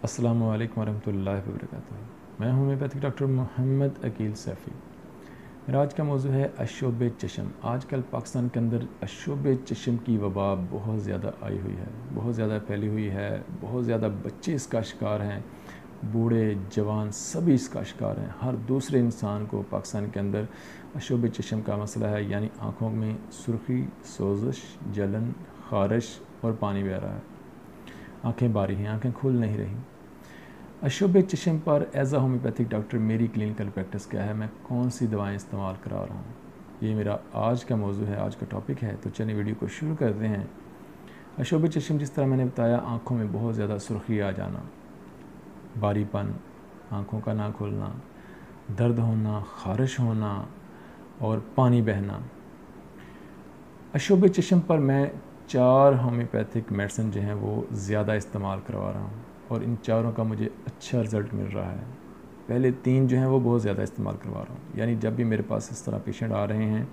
अस्सलामु अलैकुम वरहमतुल्लाहि वबरकातुहू। मैं हूँ होम्योपैथिक डॉक्टर मोहम्मद अकील सैफ़ी। मेरा आज का मौजू है अशोब चशम। आजकल पाकिस्तान के अंदर अशोब चशम की वबा बहुत ज़्यादा आई हुई है, बहुत ज़्यादा फैली हुई है। बहुत ज़्यादा बच्चे इसका शिकार हैं, बूढ़े जवान सभी इसका शिकार हैं। हर दूसरे इंसान को पाकिस्तान के अंदर अशोब चशम का मसला है, यानी आँखों में सुर्खी, सोजिश, जलन, ख़ारिश और पानी बह रहा है। आँखें बारी हैं, आँखें खुल नहीं रही। अशोब चशम पर एज़ आ होम्योपैथिक डॉक्टर मेरी क्लिनिकल प्रैक्टिस क्या है, मैं कौन सी दवाएं इस्तेमाल करा रहा हूँ, ये मेरा आज का मौजू है, आज का टॉपिक है। तो चलिए वीडियो को शुरू करते हैं। अशोब चशम, जिस तरह मैंने बताया, आँखों में बहुत ज़्यादा सुर्खी आ जाना, बारीपन, आँखों का ना खुलना, दर्द होना, ख़ारिश होना और पानी बहना। अशोब चशम पर मैं 4 होम्योपैथिक मेडिसिन जो हैं वो ज़्यादा इस्तेमाल करवा रहा हूँ और इन चारों का मुझे अच्छा रिज़ल्ट मिल रहा है। पहले 3 जो हैं वो बहुत ज़्यादा इस्तेमाल करवा रहा हूँ, यानी जब भी मेरे पास इस तरह पेशेंट आ रहे हैं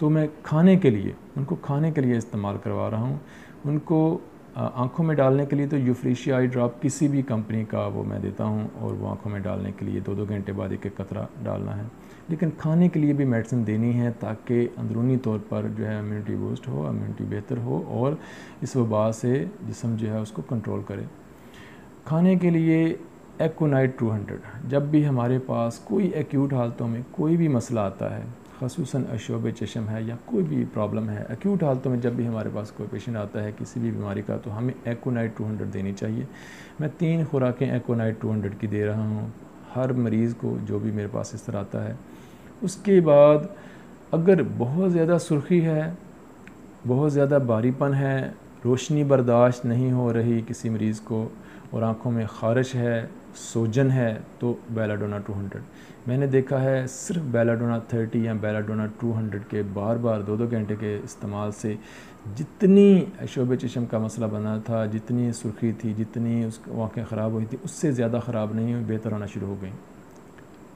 तो मैं उनको खाने के लिए इस्तेमाल करवा रहा हूँ। उनको आँखों में डालने के लिए तो यूफ्रेशिया आई ड्रॉप किसी भी कंपनी का वो मैं देता हूँ और वो आँखों में डालने के लिए 2-2 घंटे बाद एक कतरा डालना है। लेकिन खाने के लिए भी मेडिसिन देनी है ताकि अंदरूनी तौर पर जो है इम्यूनिटी बूस्ट हो, इम्यूनिटी बेहतर हो और इस वबा से जिस्म जो है उसको कंट्रोल करे। खाने के लिए एकोनाइट 200। जब भी हमारे पास कोई एक्यूट हालतों में कोई भी मसला आता है, ख़ुसूसन अशोब चशम है या कोई भी प्रॉब्लम है, एक्यूट हालतों में जब भी हमारे पास कोई पेशेंट आता है किसी भी बीमारी का, तो हमें एकोनाइट 200 देनी चाहिए। मैं 3 खुराकें एकोनाइट 200 की दे रहा हूँ हर मरीज़ को जो भी मेरे पास इस तरह आता है। उसके बाद अगर बहुत ज़्यादा सुर्खी है, बहुत ज़्यादा बारीपन है, रोशनी बर्दाश्त नहीं हो रही किसी मरीज़ को और आँखों में ख़ारिश है, सोजन है, तो बेलाडोना 200। मैंने देखा है सिर्फ बेलाडोना 30 या बेलाडोना 200 के बार बार 2-2 घंटे के इस्तेमाल से जितनी अशोब चशम का मसला बना था, जितनी सुर्खी थी, जितनी उसकी आँखें ख़राब हुई थी, उससे ज़्यादा ख़राब नहीं हुई, बेहतर होना शुरू हो गई।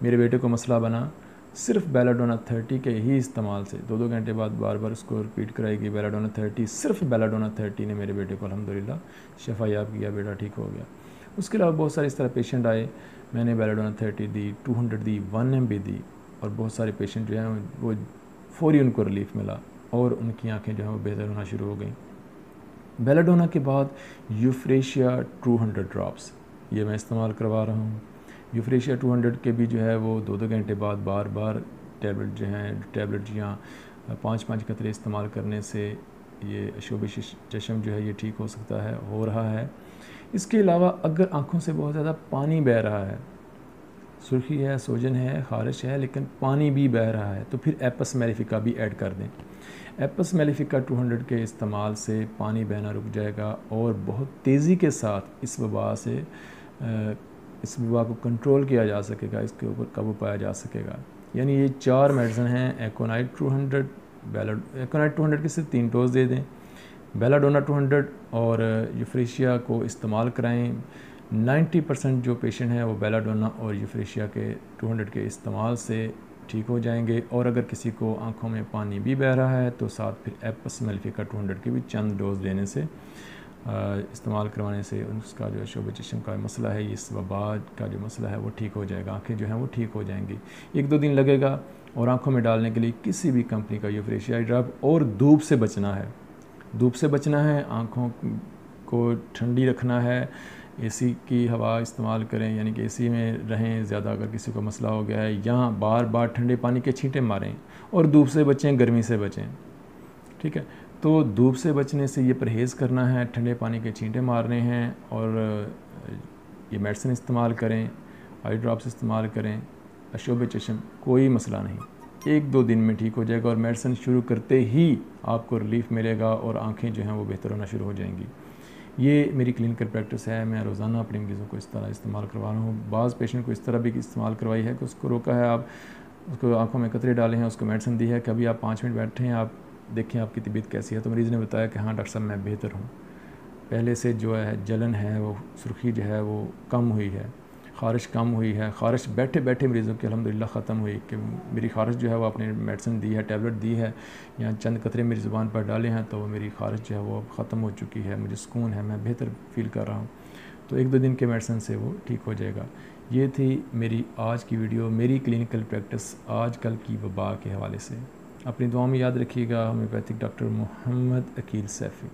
मेरे बेटे को मसला बना सिर्फ बेलाडोना 30 के ही इस्तेमाल से, 2-2 घंटे बाद बार बार उसको रिपीट कराएगी बेलाडोना 30। सिर्फ बेलाडोना 30 ने मेरे बेटे को अल्हम्दुलिल्लाह शफा याब किया, बेटा ठीक हो गया। उसके अलावा बहुत सारे इस तरह पेशेंट आए, मैंने बेलाडोना 30 दी, 200 दी, 1 MB दी और बहुत सारे पेशेंट जो हैं वो फौरी उनको रिलीफ मिला और उनकी आँखें जो हैं वो बेहतर होना शुरू हो गई। बेलाडोना के बाद यूफ्रेशिया 200 ड्रॉप्स ये मैं इस्तेमाल करवा रहा हूँ। यूफ्रेशिया 200 के भी जो है वो 2-2 घंटे बाद बार बार टैबलेट या 5-5 कतरे इस्तेमाल करने से ये अशोब चशम जो है ये ठीक हो सकता है, हो रहा है। इसके अलावा अगर आँखों से बहुत ज़्यादा पानी बह रहा है, सुर्खी है, सोजन है, ख़ारिश है, लेकिन पानी भी बह रहा है, तो फिर एपस मेलिफिका भी ऐड कर दें। एपस मेलिफिका 200 के इस्तेमाल से पानी बहना रुक जाएगा और बहुत तेज़ी के साथ इस वबा को कंट्रोल किया जा सकेगा, इसके ऊपर काबू पाया जा सकेगा। यानी ये 4 मेडिसिन हैं, एकोनाइट 200, एकोनाइट 200 के सिर्फ 3 डोज दे दें, बेलाडोना 200 और यूफ्रेशिया को इस्तेमाल कराएं। 90% जो पेशेंट हैं वो बेलाडोना और यूफ्रेशिया के 200 के इस्तेमाल से ठीक हो जाएंगे। और अगर किसी को आंखों में पानी भी बह रहा है तो साथ फिर एपस मेलिफिका 200 के भी चंद डोज देने से, इस्तेमाल करवाने से उसका जो अशोब चशम का मसला है, इस वबा का जो मसला है वो ठीक हो जाएगा, आँखें जो हैं वो ठीक हो जाएंगी। 1-2 दिन लगेगा और आँखों में डालने के लिए किसी भी कंपनी का यूफ्रेशिया आई ड्रॉप। और धूप से बचना है, धूप से बचना है, आँखों को ठंडी रखना है, एसी की हवा इस्तेमाल करें, यानी कि एसी में रहें ज़्यादा अगर किसी को मसला हो गया है, या बार बार ठंडे पानी के छींटे मारें और धूप से बचें, गर्मी से बचें। ठीक है, तो धूप से बचने से ये परहेज़ करना है, ठंडे पानी के छींटे मारने हैं और ये मेडिसिन इस्तेमाल करें, आई ड्रॉप्स इस्तेमाल करें। अशोब चशम कोई मसला नहीं, 1-2 दिन में ठीक हो जाएगा और मेडिसिन शुरू करते ही आपको रिलीफ मिलेगा और आँखें जो हैं वो बेहतर होना शुरू हो जाएंगी। ये मेरी क्लिनिकल प्रैक्टिस है, मैं रोज़ाना अपने मरीज़ों को इस तरह इस्तेमाल करवा रहा हूँ। बाज़ पेशेंट को इस तरह भी इस्तेमाल करवाई है कि उसको रोका है, आप उसको आँखों में कतरे डाले हैं, उसको मेडिसिन दी है, कभी आप 5 मिनट बैठे हैं, आप देखें आपकी तबीयत कैसी है, तो मरीज़ ने बताया कि हाँ डॉक्टर साहब मैं बेहतर हूँ, पहले से जो है जलन है, वो सुर्खी जो है वो कम हुई है, ख़ारिश कम हुई है। ख़ारिश बैठे बैठे मरीज़ों की अल्हम्दुलिल्लाह ख़त्म हुई कि मेरी ख़ारिश जो है वो आपने मेडिसिन दी है, टैबलेट दी है या चंद कतरे मेरी ज़ुबान पर डाले हैं तो मेरी ख़ारिश जो है वो ख़त्म हो चुकी है, मुझे सुकून है, मैं बेहतर फ़ील कर रहा हूँ। तो 1-2 दिन के मेडिसिन से वो ठीक हो जाएगा। ये थी मेरी आज की वीडियो, मेरी क्लिनिकल प्रैक्टिस आजकल की वबा के हवाले से। अपनी दुआ में याद रखिएगा। Homeopathic doctor Mohammad Aqeel Saifi.